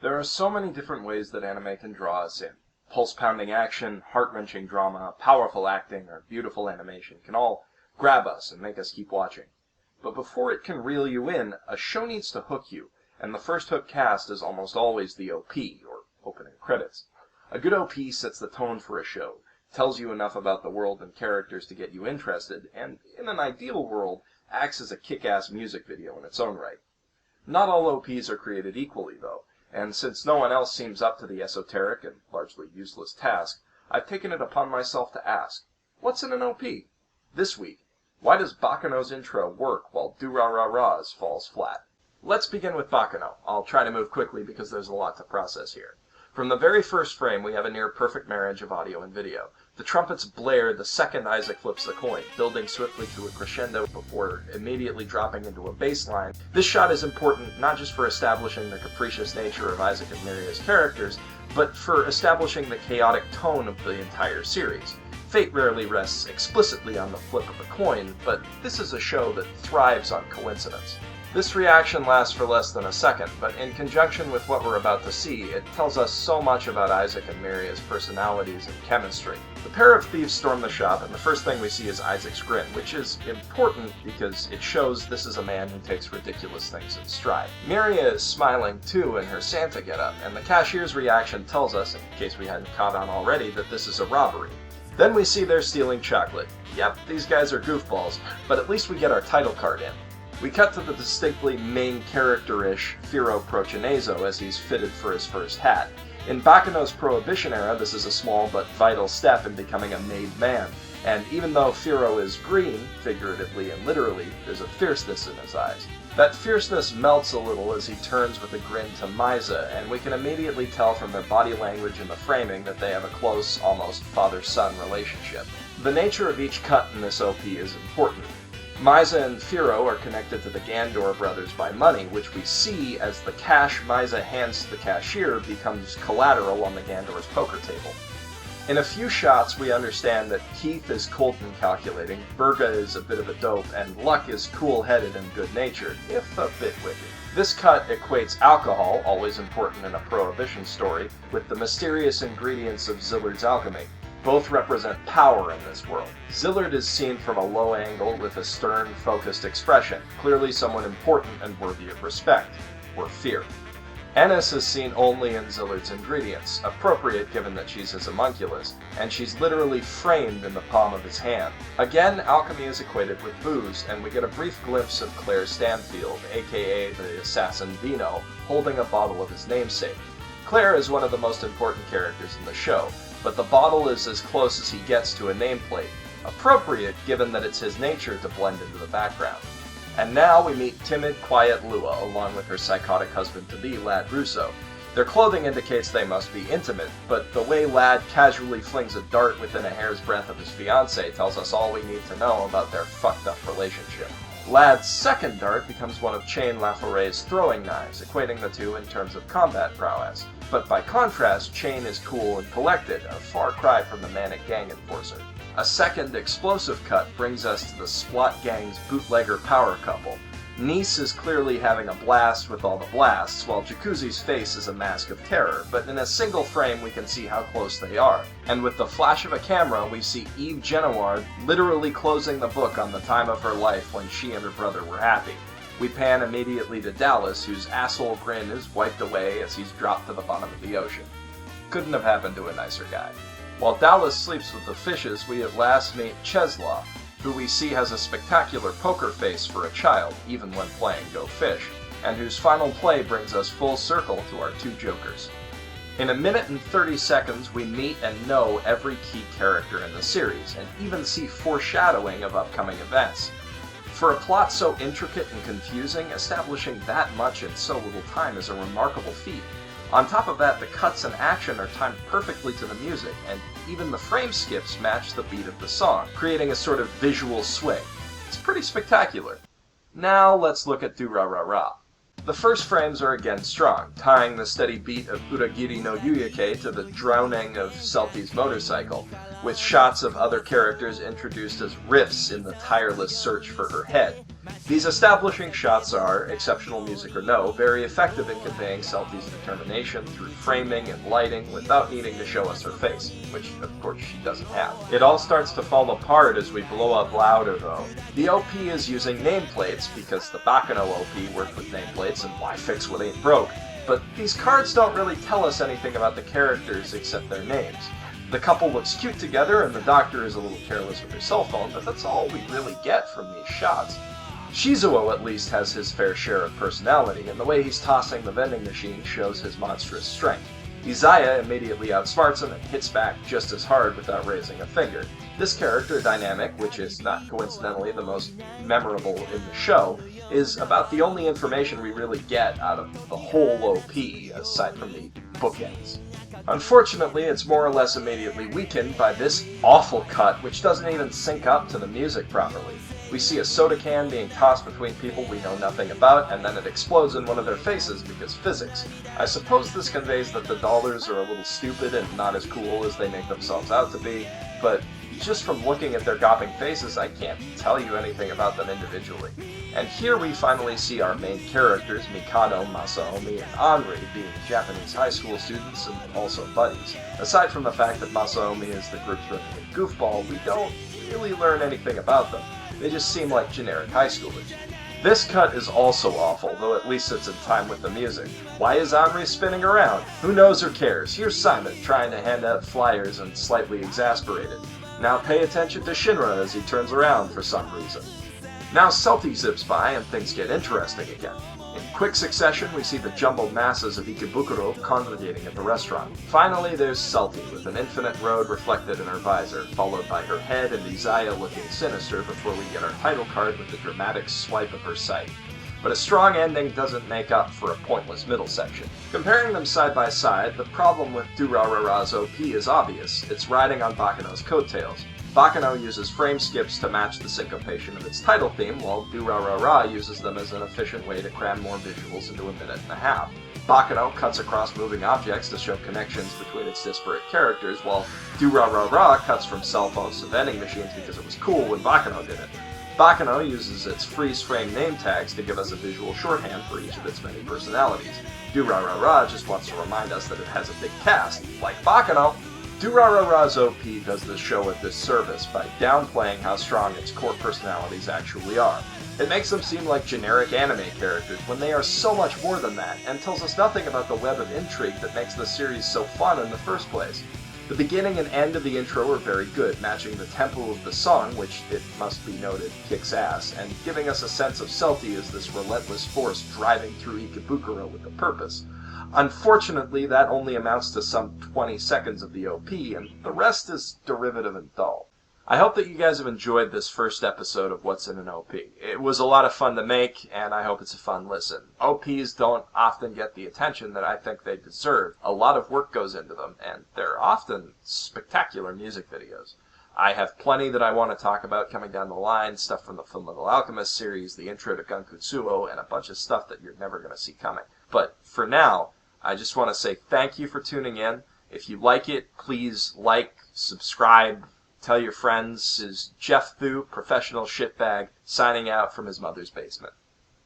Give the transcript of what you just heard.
There are so many different ways that anime can draw us in. Pulse-pounding action, heart-wrenching drama, powerful acting, or beautiful animation can all grab us and make us keep watching. But before it can reel you in, a show needs to hook you, and the first hook cast is almost always the OP, or opening credits. A good OP sets the tone for a show, tells you enough about the world and characters to get you interested, and in an ideal world, acts as a kick-ass music video in its own right. Not all OPs are created equally, though, and since no one else seems up to the esoteric and largely useless task, I've taken it upon myself to ask, what's in an OP? This week, why does Baccano's intro work while Durarara's falls flat? Let's begin with Baccano. I'll try to move quickly because there's a lot to process here. From the very first frame, we have a near-perfect marriage of audio and video. The trumpets blare the second Isaac flips the coin, building swiftly to a crescendo before immediately dropping into a bass line. This shot is important not just for establishing the capricious nature of Isaac and Miria's characters, but for establishing the chaotic tone of the entire series. Fate rarely rests explicitly on the flip of a coin, but this is a show that thrives on coincidence. This reaction lasts for less than a second, but in conjunction with what we're about to see, it tells us so much about Isaac and Miria's personalities and chemistry. The pair of thieves storm the shop, and the first thing we see is Isaac's grin, which is important because it shows this is a man who takes ridiculous things in stride. Miria is smiling too in her Santa getup, and the cashier's reaction tells us, in case we hadn't caught on already, that this is a robbery. Then we see they're stealing chocolate. Yep, these guys are goofballs, but at least we get our title card in. We cut to the distinctly main character-ish Firo Prochanezo as he's fitted for his first hat. In Baccano's Prohibition era, this is a small but vital step in becoming a made man, and even though Firo is green, figuratively and literally, there's a fierceness in his eyes. That fierceness melts a little as he turns with a grin to Maiza, and we can immediately tell from their body language and the framing that they have a close, almost father-son relationship. The nature of each cut in this OP is important. Maiza and Firo are connected to the Gandor brothers by money, which we see as the cash Maiza hands to the cashier becomes collateral on the Gandor's poker table. In a few shots, we understand that Keith is cold and calculating, Burga is a bit of a dope, and Luck is cool-headed and good-natured, if a bit wicked. This cut equates alcohol, always important in a Prohibition story, with the mysterious ingredients of Zillard's alchemy. Both represent power in this world. Zillard is seen from a low angle with a stern, focused expression, clearly someone important and worthy of respect, or fear. Ennis is seen only in Zillard's ingredients, appropriate given that she's his homunculus, and she's literally framed in the palm of his hand. Again, alchemy is equated with booze, and we get a brief glimpse of Claire Stanfield, aka the assassin Vino, holding a bottle of his namesake. Claire is one of the most important characters in the show, but the bottle is as close as he gets to a nameplate, appropriate given that it's his nature to blend into the background. And now we meet timid, quiet Lua, along with her psychotic husband-to-be, Lad Russo. Their clothing indicates they must be intimate, but the way Lad casually flings a dart within a hair's breadth of his fiancée tells us all we need to know about their fucked-up relationship. Lad's second dart becomes one of Chain Laforet's throwing knives, equating the two in terms of combat prowess. But by contrast, Chain is cool and collected, a far cry from the manic gang enforcer. A second explosive cut brings us to the Splot Gang's bootlegger power couple. Nice is clearly having a blast with all the blasts, while Jacuzzi's face is a mask of terror, but in a single frame we can see how close they are. And with the flash of a camera, we see Eve Genoard literally closing the book on the time of her life when she and her brother were happy. We pan immediately to Dallas, whose asshole grin is wiped away as he's dropped to the bottom of the ocean. Couldn't have happened to a nicer guy. While Dallas sleeps with the fishes, we at last meet Cheslaw, who we see has a spectacular poker face for a child, even when playing Go Fish, and whose final play brings us full circle to our two jokers. In 1 minute and 30 seconds, we meet and know every key character in the series, and even see foreshadowing of upcoming events. For a plot so intricate and confusing, establishing that much in so little time is a remarkable feat. On top of that, the cuts and action are timed perfectly to the music, and even the frame skips match the beat of the song, creating a sort of visual swing. It's pretty spectacular. Now let's look at Durarara. The first frames are again strong, tying the steady beat of Uragiri no Yuuyake to the drowning of Selfie's motorcycle, with shots of other characters introduced as riffs in the tireless search for her head. These establishing shots are, exceptional music or no, very effective in conveying Celtie's determination through framing and lighting without needing to show us her face, which of course she doesn't have. It all starts to fall apart as we blow up louder though. The OP is using nameplates because the Baccano OP worked with nameplates and why fix what ain't broke, but these cards don't really tell us anything about the characters except their names. The couple looks cute together and the doctor is a little careless with her cell phone, but that's all we really get from these shots. Shizuo at least has his fair share of personality, and the way he's tossing the vending machine shows his monstrous strength. Izaya immediately outsmarts him and hits back just as hard without raising a finger. This character dynamic, which is not coincidentally the most memorable in the show, is about the only information we really get out of the whole OP, aside from the bookends. Unfortunately, it's more or less immediately weakened by this awful cut, which doesn't even sync up to the music properly. We see a soda can being tossed between people we know nothing about, and then it explodes in one of their faces because physics. I suppose this conveys that the dollars are a little stupid and not as cool as they make themselves out to be, but just from looking at their gawping faces, I can't tell you anything about them individually. And here we finally see our main characters, Mikado, Masaomi, and Henri, being Japanese high school students and also buddies. Aside from the fact that Masaomi is the group's resident goofball, we don't really learn anything about them. They just seem like generic high schoolers. This cut is also awful, though at least it's in time with the music. Why is Henri spinning around? Who knows or cares? Here's Simon trying to hand out flyers and slightly exasperated. Now pay attention to Shinra as he turns around for some reason. Now Celtie zips by and things get interesting again. In quick succession, we see the jumbled masses of Ikebukuro congregating at the restaurant. Finally, there's Celtie, with an infinite road reflected in her visor, followed by her head and Izaya looking sinister before we get our title card with the dramatic swipe of her sight. But a strong ending doesn't make up for a pointless middle section. Comparing them side by side, the problem with Durarara's OP is obvious. It's riding on Baccano's coattails. Baccano uses frame skips to match the syncopation of its title theme, while Durarara uses them as an efficient way to cram more visuals into a minute and a half. Baccano cuts across moving objects to show connections between its disparate characters, while Durarara cuts from cell phones to vending machines because it was cool when Baccano did it. Baccano uses its freeze-frame name tags to give us a visual shorthand for each of its many personalities. Durarara just wants to remind us that it has a big cast, like Baccano. Durarara's OP does this show a disservice by downplaying how strong its core personalities actually are. It makes them seem like generic anime characters when they are so much more than that, and tells us nothing about the web of intrigue that makes the series so fun in the first place. The beginning and end of the intro are very good, matching the tempo of the song, which, it must be noted, kicks ass, and giving us a sense of Celtie as this relentless force driving through Ikebukuro with a purpose. Unfortunately, that only amounts to some 20 seconds of the OP, and the rest is derivative and dull. I hope that you guys have enjoyed this first episode of What's in an OP. It was a lot of fun to make, and I hope it's a fun listen. OPs don't often get the attention that I think they deserve. A lot of work goes into them, and they're often spectacular music videos. I have plenty that I want to talk about coming down the line, stuff from the Fullmetal Alchemist series, the intro to Gankutsuo, and a bunch of stuff that you're never going to see coming. But for now, I just want to say thank you for tuning in. If you like it, please like, subscribe, tell your friends. Is Jeff Thu, professional shitbag, signing out from his mother's basement.